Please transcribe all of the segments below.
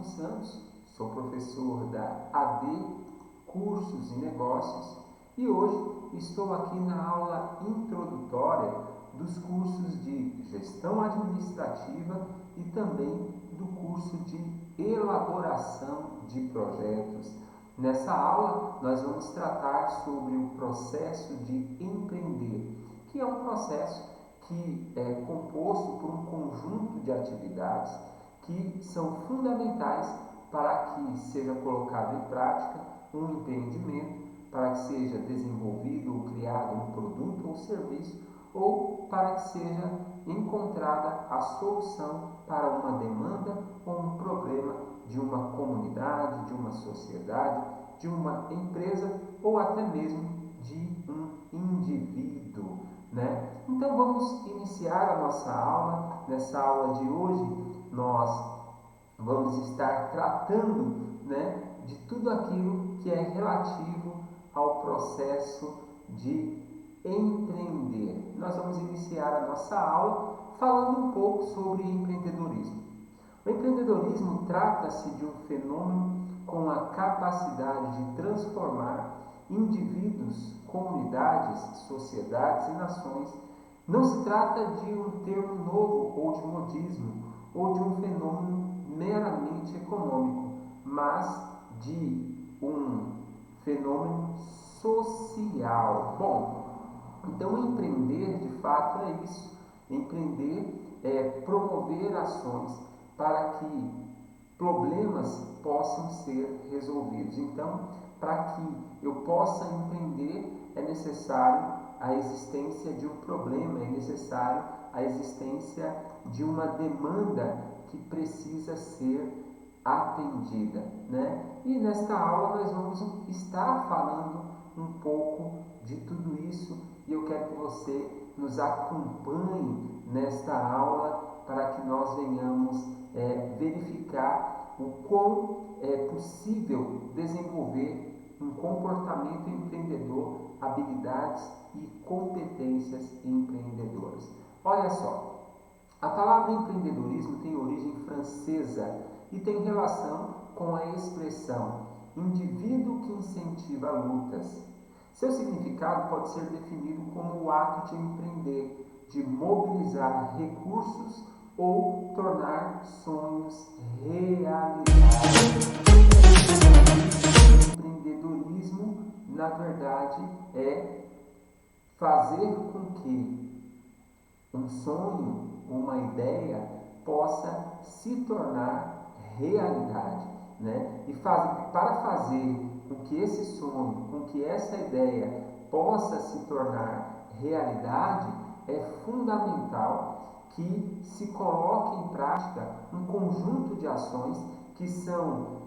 Santos, sou professor da AD Cursos e Negócios e hoje estou aqui na aula introdutória dos cursos de Gestão Administrativa e também do curso de Elaboração de Projetos. Nessa aula, nós vamos tratar sobre o processo de empreender, que é um processo que é composto por um conjunto de atividades que são fundamentais para que seja colocado em prática um empreendimento, para que seja desenvolvido ou criado um produto ou serviço, ou para que seja encontrada a solução para uma demanda ou um problema de uma comunidade, de uma sociedade, de uma empresa ou até mesmo de um indivíduo, né? Então vamos iniciar a nossa aula. Nessa aula de hoje nós vamos estar tratando, né, de tudo aquilo que é relativo ao processo de empreender. Nós vamos iniciar a nossa aula falando um pouco sobre empreendedorismo. O empreendedorismo trata-se de um fenômeno com a capacidade de transformar indivíduos, comunidades, sociedades e nações. Não se trata de um termo novo ou de modismo ou de um fenômeno meramente econômico, mas de um fenômeno social. Bom, então empreender de fato é isso. Empreender é promover ações para que problemas possam ser resolvidos. Então, para que eu possa empreender, é necessário a existência de um problema, é necessário a existência de uma demanda que precisa ser atendida, né? E nesta aula nós vamos estar falando um pouco de tudo isso e eu quero que você nos acompanhe nesta aula para que nós venhamos verificar o quão é possível desenvolver um comportamento empreendedor, habilidades e competências empreendedoras. Olha só, a palavra empreendedorismo tem origem francesa e tem relação com a expressão indivíduo que incentiva lutas. Seu significado pode ser definido como o ato de empreender, de mobilizar recursos ou tornar sonhos realidade. O empreendedorismo, na verdade, é fazer com que um sonho, uma ideia, possa se tornar realidade, né? E para fazer com que esse sonho, com que essa ideia possa se tornar realidade, é fundamental que se coloque em prática um conjunto de ações que são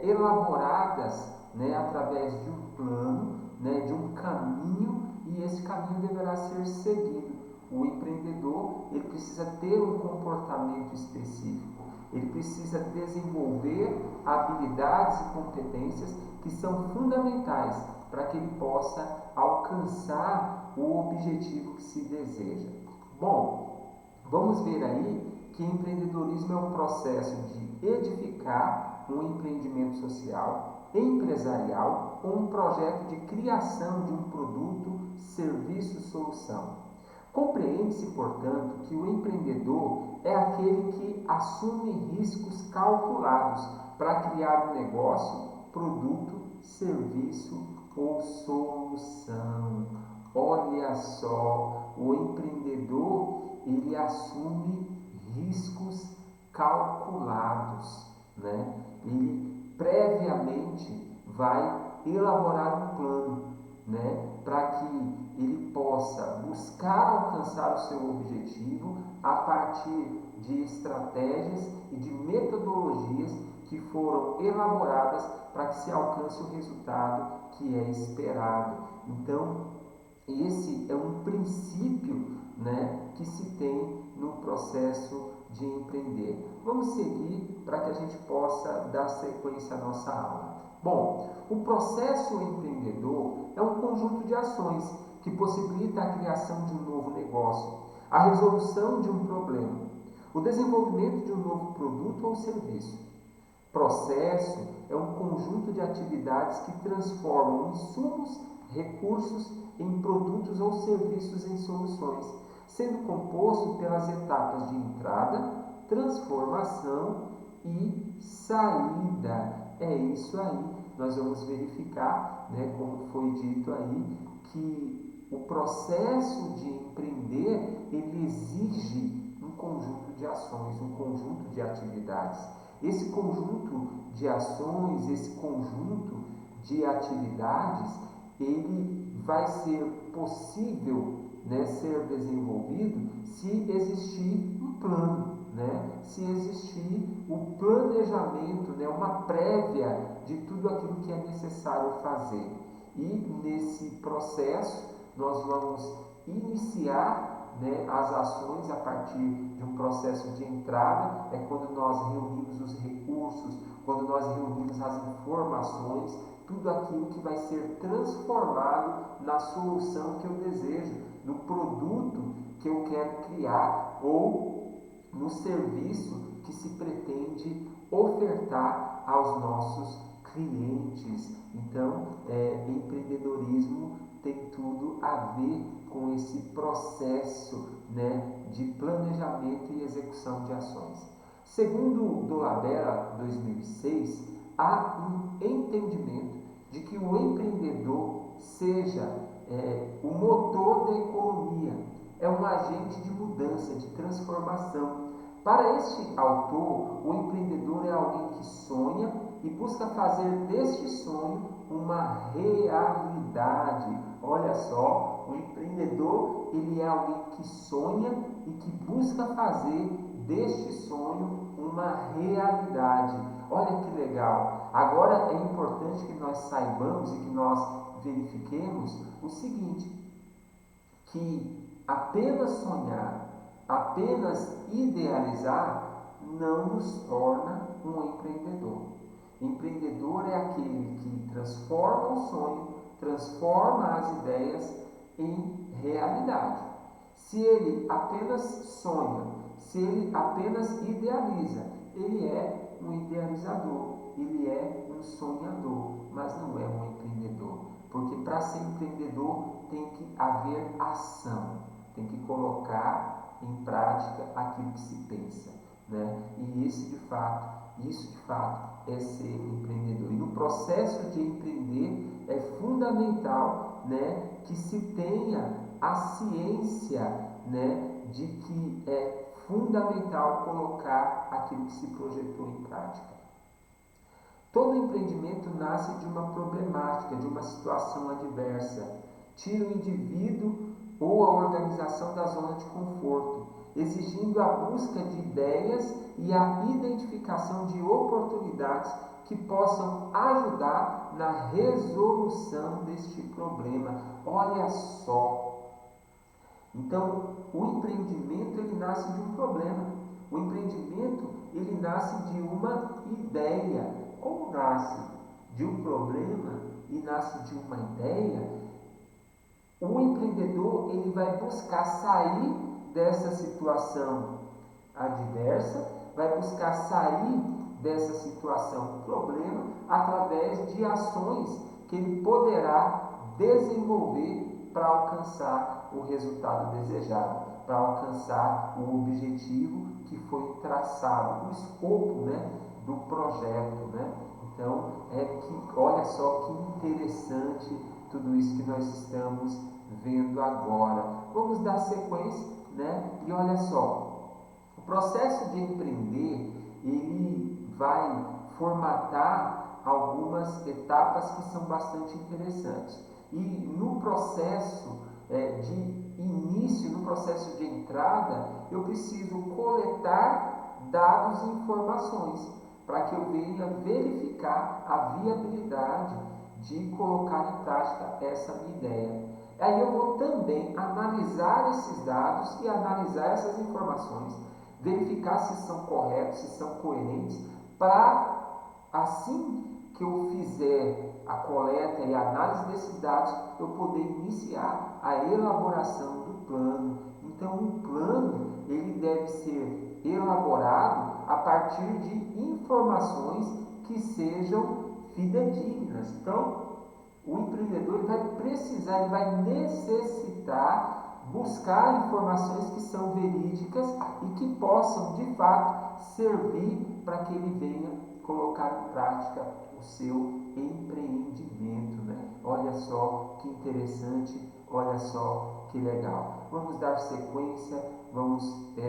elaboradas, né, através de um plano, né, de um caminho, e esse caminho deverá ser seguido. O empreendedor, ele precisa ter um comportamento específico, ele precisa desenvolver habilidades e competências que são fundamentais para que ele possa alcançar o objetivo que se deseja. Bom, vamos ver aí que empreendedorismo é um processo de edificar um empreendimento social, empresarial ou um projeto de criação de um produto, serviço, solução. Compreende-se, portanto, que o empreendedor é aquele que assume riscos calculados para criar um negócio, produto, serviço ou solução. Olha só, o empreendedor, ele assume riscos calculados, né? Ele previamente vai elaborar um plano, né, para que ele possa buscar alcançar o seu objetivo a partir de estratégias e de metodologias que foram elaboradas para que se alcance o resultado que é esperado. Então, esse é um princípio, né, que se tem no processo de empreender. Vamos seguir para que a gente possa dar sequência à nossa aula. Bom, o processo empreendedor é um conjunto de ações que possibilita a criação de um novo negócio, a resolução de um problema, o desenvolvimento de um novo produto ou serviço, Processo é um conjunto de atividades que transformam insumos, recursos em produtos ou serviços em soluções, sendo composto pelas etapas de entrada, transformação e saída. É isso aí. Nós vamos verificar, né, como foi dito aí, que o processo de empreender, ele exige um conjunto de ações, um conjunto de atividades. Esse conjunto de ações, esse conjunto de atividades, ele vai ser possível, né, ser desenvolvido se existir um plano, né? Se existir o planejamento, né, uma prévia de tudo aquilo que é necessário fazer. E nesse processo nós vamos iniciar, né, as ações a partir de um processo de entrada, é quando nós reunimos os recursos, quando nós reunimos as informações, tudo aquilo que vai ser transformado na solução que eu desejo, no produto que eu quero criar ou no serviço que se pretende ofertar aos nossos clientes. Então, empreendedorismo tem tudo a ver com esse processo, né, de planejamento e execução de ações. Segundo Dolabella 2006, há um entendimento de que o empreendedor seja o motor da economia, é um agente de mudança, de transformação. Para este autor, o empreendedor é alguém que sonha e busca fazer deste sonho uma realidade. Olha só, o empreendedor, ele é alguém que sonha e que busca fazer deste sonho uma realidade. Olha que legal. Agora é importante que nós saibamos e que nós verifiquemos o seguinte, que apenas sonhar, apenas idealizar não nos torna um empreendedor. Empreendedor é aquele que transforma o sonho, transforma as ideias em realidade. Se ele apenas sonha, se ele apenas idealiza, ele é um idealizador, ele é um sonhador, mas não é um empreendedor. Porque para ser empreendedor tem que haver ação, tem que colocar em prática aquilo que se pensa, né? E isso de fato é ser empreendedor. E no processo de empreender é fundamental, né, que se tenha a ciência, né, de que é fundamental colocar aquilo que se projetou em prática. Todo empreendimento nasce de uma problemática, de uma situação adversa. Tira o indivíduo ou a organização da zona de conforto, exigindo a busca de ideias e a identificação de oportunidades que possam ajudar na resolução deste problema. Olha só! Então, o empreendimento ele nasce de um problema. O empreendimento ele nasce de uma ideia. Ou nasce de um problema e nasce de uma ideia, o empreendedor ele vai buscar sair dessa situação adversa, vai buscar sair dessa situação problema através de ações que ele poderá desenvolver para alcançar o resultado desejado, para alcançar o objetivo que foi traçado, o escopo, né, do projeto, né? Então, olha só que interessante tudo isso que nós estamos vendo agora. Vamos dar sequência, né? E olha só, o processo de empreender, ele vai formatar algumas etapas que são bastante interessantes. E no processo de início, no processo de entrada, eu preciso coletar dados e informações para que eu venha verificar a viabilidade de colocar em prática essa minha ideia. Aí eu vou também analisar esses dados e analisar essas informações, verificar se são corretos, se são coerentes, para assim que eu fizer a coleta e a análise desses dados, eu poder iniciar a elaboração do plano. Então, um plano ele deve ser elaborado a partir de informações que sejam fidedignas. Então, o empreendedor vai precisar, ele vai necessitar buscar informações que são verídicas e que possam, de fato, servir para que ele venha colocar em prática o seu empreendimento, né? Olha só que interessante, olha só que legal. Vamos dar sequência, vamos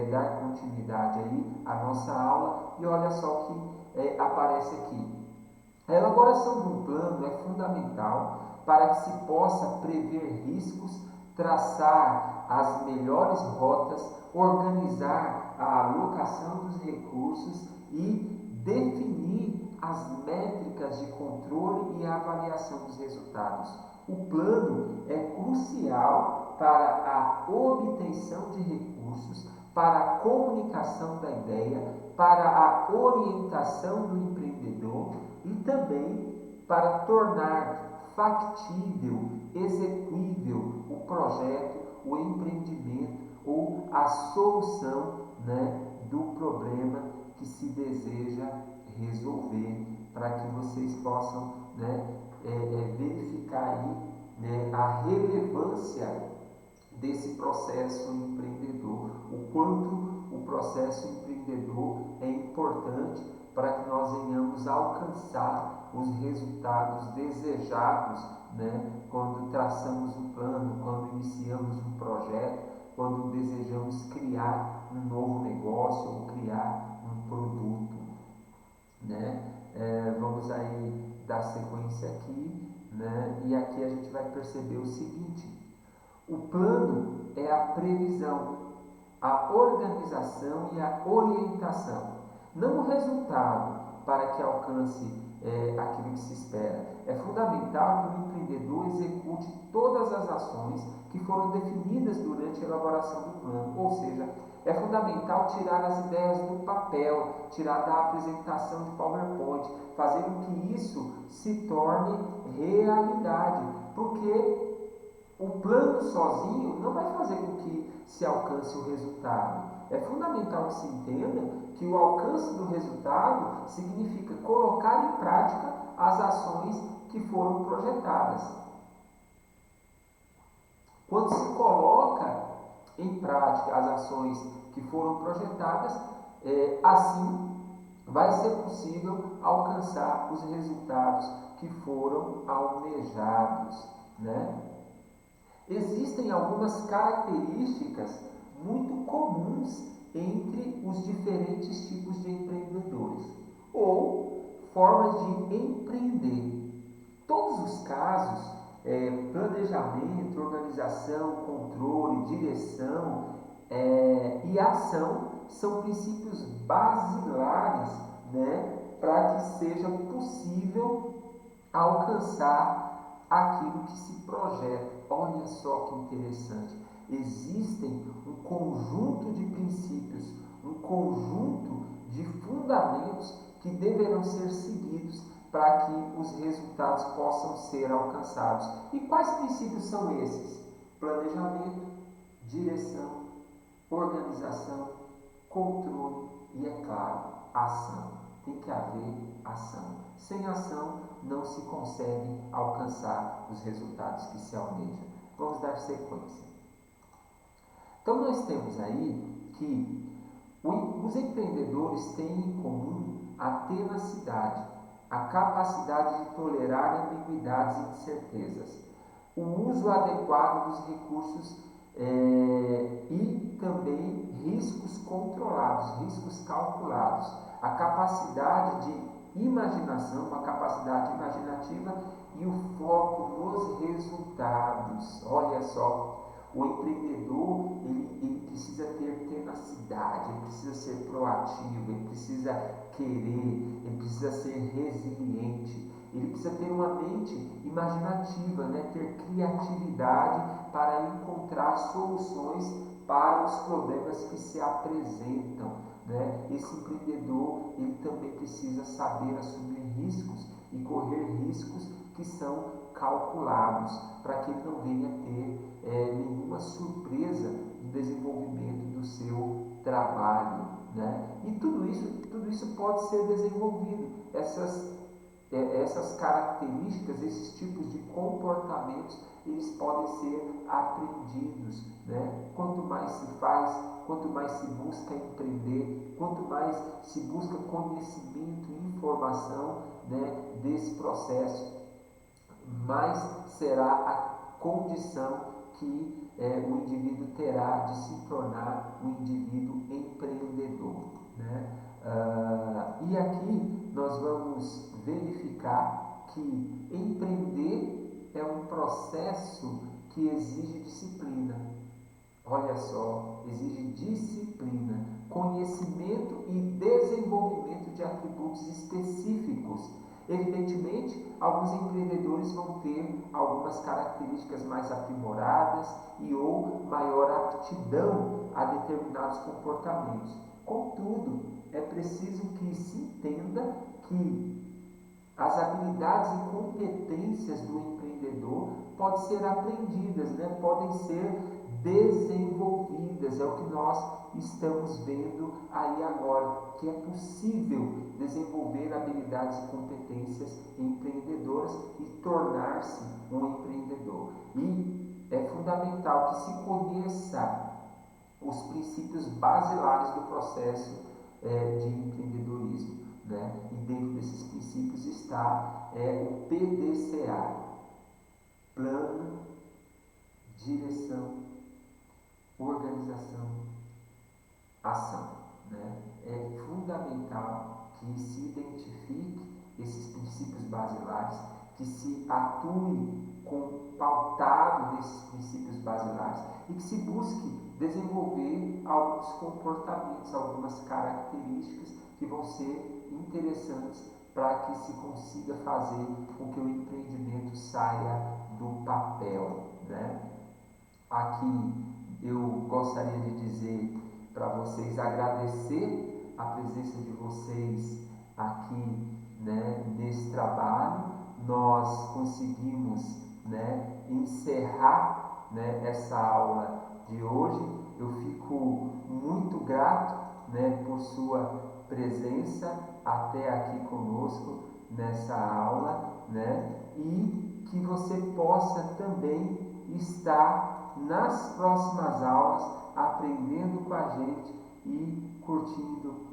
dar continuidade aí à nossa aula e olha só que aparece aqui. A elaboração de um plano é fundamental para que se possa prever riscos, traçar as melhores rotas, organizar a alocação dos recursos e definir as métricas de controle e avaliação dos resultados. O plano é crucial para a obtenção de recursos, para a comunicação da ideia, para a orientação do empreendedor e também para tornar factível, execuível o projeto, o empreendimento ou a solução, né, do problema que se deseja resolver, para que vocês possam, né, verificar aí, né, a relevância desse processo empreendedor, o quanto o processo empreendedor é importante para que nós venhamos alcançar os resultados desejados, né, quando traçamos um plano, quando iniciamos um projeto, quando desejamos criar um novo negócio ou criar um produto, né? Vamos aí dar sequência aqui, né? E aqui a gente vai perceber o seguinte: o plano é a previsão, a organização e a orientação, não o resultado para que alcance aquilo que se espera. É fundamental que o empreendedor execute todas as ações que foram definidas durante a elaboração do plano, ou seja, é fundamental tirar as ideias do papel, tirar da apresentação de PowerPoint, fazer com que isso se torne realidade, porque o plano sozinho não vai fazer com que se alcance o resultado. É fundamental que se entenda que o alcance do resultado significa colocar em prática as ações que foram projetadas. Quando se coloca em prática as ações que foram projetadas, assim vai ser possível alcançar os resultados que foram almejados, né? Existem algumas características muito comuns entre os diferentes tipos de empreendedores ou formas de empreender. Todos os casos, planejamento, organização, controle, direção e ação são princípios basilares, né, para que seja possível alcançar aquilo que se projeta. Olha só que interessante. Existem um conjunto de princípios, um conjunto de fundamentos que deverão ser seguidos para que os resultados possam ser alcançados. E quais princípios são esses? Planejamento, direção, organização, controle e, é claro, ação. Tem que haver ação. Sem ação não se consegue alcançar os resultados que se almejam. Vamos dar sequência. Então nós temos aí que os empreendedores têm em comum a tenacidade, a capacidade de tolerar ambiguidades e incertezas, o uso adequado dos recursos e também riscos controlados, riscos calculados, a capacidade de imaginação, uma capacidade imaginativa e o foco nos resultados. Olha só, o empreendedor ele precisa ter tenacidade, ele precisa ser proativo, ele precisa querer, ele precisa ser resiliente, ele precisa ter uma mente imaginativa, né? Ter criatividade para encontrar soluções para os problemas que se apresentam, né? Esse empreendedor ele também precisa saber assumir riscos e correr riscos que são calculados para que ele não venha ter nenhuma surpresa no desenvolvimento do seu trabalho, né? E tudo isso pode ser desenvolvido. Essas características, esses tipos de comportamentos, eles podem ser aprendidos, né? Quanto mais se faz, quanto mais se busca empreender, quanto mais se busca conhecimento e informação, né, desse processo, mais será a condição que o indivíduo terá de se tornar um indivíduo empreendedor, né? E aqui nós vamos verificar que empreender é um processo que exige disciplina. Olha só, exige disciplina, conhecimento e desenvolvimento de atributos específicos. Evidentemente, alguns empreendedores vão ter algumas características mais aprimoradas e ou maior aptidão a determinados comportamentos. Contudo, é preciso que se entenda que as habilidades e competências do empreendedor podem ser aprendidas, né? Podem ser desenvolvidas. É o que nós estamos vendo aí agora, que é possível desenvolver habilidades e competências empreendedoras e tornar-se um empreendedor. E é fundamental que se conheça os princípios basilares do processo de empreendedorismo, né? E dentro desses princípios está o PDCA: plano, direção, organização, ação, né? É fundamental que se identifique esses princípios basilares, que se atue pautado nesses princípios basilares e que se busque desenvolver alguns comportamentos, algumas características que vão ser interessantes para que se consiga fazer com que o empreendimento saia do papel, né? Aqui eu gostaria de dizer para vocês, agradecer a presença de vocês aqui, né, nesse trabalho. Nós conseguimos, né, encerrar, né, essa aula de hoje. Eu fico muito grato, né, por sua presença até aqui conosco nessa aula, né, e que você possa também estar nas próximas aulas aprendendo com a gente e curtindo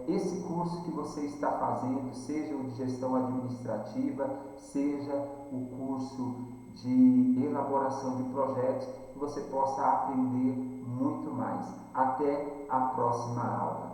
esse curso que você está fazendo, seja o de gestão administrativa, seja o curso de elaboração de projetos, que você possa aprender muito mais. Até a próxima aula.